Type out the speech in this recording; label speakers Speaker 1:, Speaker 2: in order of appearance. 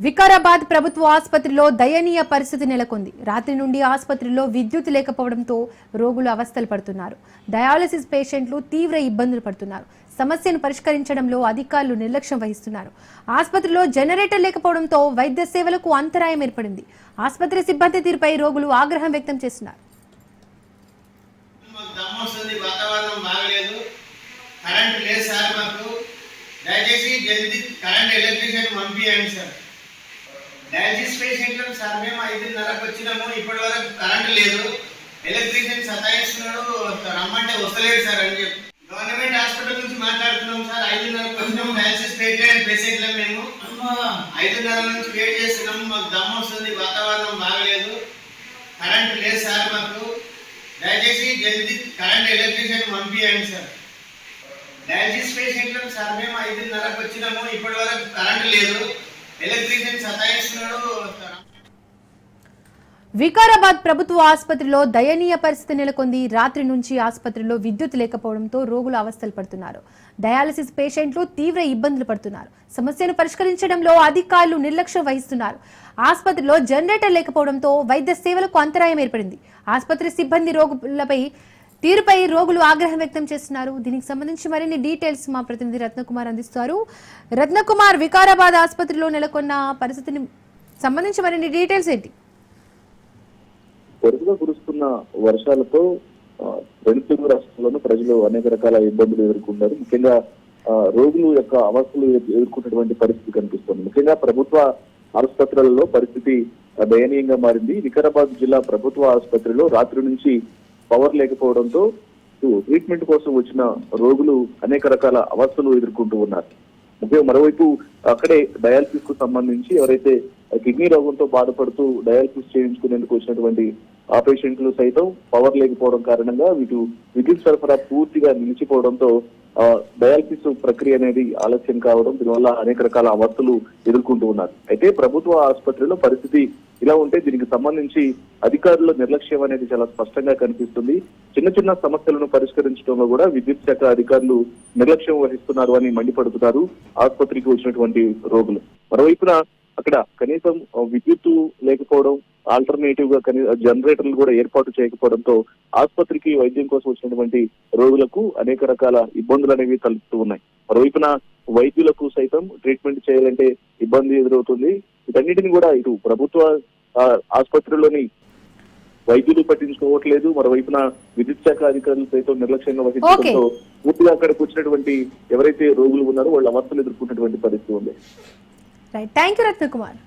Speaker 1: వికారాబాద్ ప్రభుత్వ ఆసుపత్రిలో దయనీయ పరిస్థితి నెలకొంది. రాత్రి నుండి ఆసుపత్రిలో విద్యుత్ లేకపోవడంతో రోగులు అవస్థలు పడుతున్నారు. డయాలసిస్ పేషెంట్లు తీవ్ర ఇబ్బందులు పడుతున్నారు. సమస్యను పరిష్కరించడంలో అధికారులు నిర్లక్ష్యం వహిస్తున్నారు. ఆసుపత్రిలో జనరేటర్ లేకపోవడంతో వైద్య సేవలకు అంతరాయం ఏర్పడింది. ఆసుపత్రి సిబ్బంది తీరుపై రోగులు ఆగ్రహం వ్యక్తం చేస్తున్నారు.
Speaker 2: దయచేసి జల్దీ కరెంట్ ఎలక్ట్రీషియన్ పంపించండి సార్. డయాలసిస్ పేషెంట్లను సార్ మేము 5:30కు వచ్చినాము, ఇప్పటి వరకు కరెంట్ లేదు. ఎలక్ట్రీషియన్ సతాయిస్తున్నాడు, రమ్మంటే వస్తలేదు సార్ అని చెప్పి గవర్నమెంట్ హాస్పిటల్ నుంచి మాట్లాడుతున్నాం సార్. 5:30కు వచ్చినాము, డయాలసిస్ పేషెంట్లను మేము 5:30 నుంచి వెయిట్ చేస్తున్నాము. మాకు దమ్ము వస్తుంది, వాతావరణం బాగలేదు, కరెంట్ లేదు సార్ మాకు. దయచేసి జల్దీ కరెంట్ ఎలక్ట్రీషియన్ పంపించండి సార్. డయాలసిస్ పేషెంట్లను సార్ మేము 5:30కు వచ్చినాము, ఇప్పటి వరకు కరెంట్ లేదు. ఎలక్ట్రీషియన్ సతాయిస్తున్నాడు.
Speaker 1: వికారాబాద్ ప్రభుత్వ ఆసుపత్రిలో దయనీయ పరిస్థితి నెలకొంది. రాత్రి నుంచి ఆసుపత్రిలో విద్యుత్ లేకపోవడంతో రోగులు అవస్థలు పడుతున్నారు. డయాలసిస్ పేషెంట్లు తీవ్ర ఇబ్బందులు పడుతున్నారు. సమస్యను పరిష్కరించడంలో అధికారులు నిర్లక్ష్యం వహిస్తున్నారు. ఆసుపత్రిలో జనరేటర్ లేకపోవడంతో వైద్య సేవలకు అంతరాయం ఏర్పడింది. ఆసుపత్రి సిబ్బంది తీరుపై రోగులు ఆగ్రహం వ్యక్తం చేస్తున్నారు. దీనికి సంబంధించి మరిన్ని డీటెయిల్స్ మా ప్రతినిధి రత్నకుమార్ అందిస్తారు. రత్నకుమార్, వికారాబాద్ ఆసుపత్రిలో నెలకొన్న పరిస్థితిని సంబంధించి మరిన్ని డీటెయిల్స్ ఏంటి?
Speaker 3: వరుసగా కురుస్తున్న వర్షాలతో రెండు తెలుగు రాష్ట్రాల్లోనూ ప్రజలు అనేక రకాల ఇబ్బందులు ఎదుర్కొంటారు. ముఖ్యంగా రోగులు యొక్క అవస్థలు ఎదుర్కొన్నటువంటి పరిస్థితి కనిపిస్తుంది. ముఖ్యంగా ప్రభుత్వ ఆసుపత్రులలో పరిస్థితి దయనీయంగా మారింది. వికారాబాద్ జిల్లా ప్రభుత్వ ఆసుపత్రిలో రాత్రి నుంచి పవర్ లేకపోవడంతో ట్రీట్మెంట్ కోసం వచ్చిన రోగులు అనేక రకాల అవస్థలు ఎదుర్కొంటూ ఉన్నారు. ముఖ్యంగా మరోవైపు అక్కడే డయాలసిస్ కు సంబంధించి ఎవరైతే కిడ్నీ రోగంతో బాధపడుతూ డయాలసిస్ చేయించుకునేందుకు వచ్చినటువంటి ఆ పేషెంట్లు సైతం పవర్ లేకపోవడం కారణంగా విద్యుత్ సరఫరా పూర్తిగా నిలిచిపోవడంతో డయాలసిస్ ప్రక్రియ అనేది ఆలస్యం కావడం, దీనివల్ల అనేక రకాల అవస్థలు ఎదుర్కొంటూ ఉన్నారు. అయితే ప్రభుత్వ ఆసుపత్రిలో పరిస్థితి ఇలా ఉంటే దీనికి సంబంధించి అధికారుల నిర్లక్ష్యం అనేది చాలా స్పష్టంగా కనిపిస్తుంది. చిన్న చిన్న సమస్యలను పరిష్కరించడంలో కూడా విద్యుత్ శాఖ అధికారులు నిర్లక్ష్యం వహిస్తున్నారు అని మండిపడుతున్నారు ఆసుపత్రికి వచ్చినటువంటి రోగులు. మరోవైపున అక్కడ కనీసం విద్యుత్ లేకపోవడం, ఆల్టర్నేటివ్ గా జనరేటర్లు కూడా ఏర్పాటు చేయకపోవడంతో ఆసుపత్రికి వైద్యం కోసం వచ్చినటువంటి రోగులకు అనేక రకాల ఇబ్బందులు అనేవి తలెత్తుతూ ఉన్నాయి. మరోవైపున వైద్యులకు సైతం ట్రీట్మెంట్ చేయాలంటే ఇబ్బంది ఎదురవుతుంది. వీటన్నిటిని కూడా ఇటు ప్రభుత్వ ఆసుపత్రిలోని వైద్యులు పట్టించుకోవట్లేదు, మరోవైపున విద్యుత్ శాఖ అధికారులు సైతం నిర్లక్ష్యంగా వహించడంతో పూర్తిగా అక్కడికి వచ్చినటువంటి ఎవరైతే రోగులు ఉన్నారో వాళ్ళు అవస్థలు ఎదుర్కొన్నటువంటి పరిస్థితి ఉంది.
Speaker 1: Right, thank you Ratnakumar.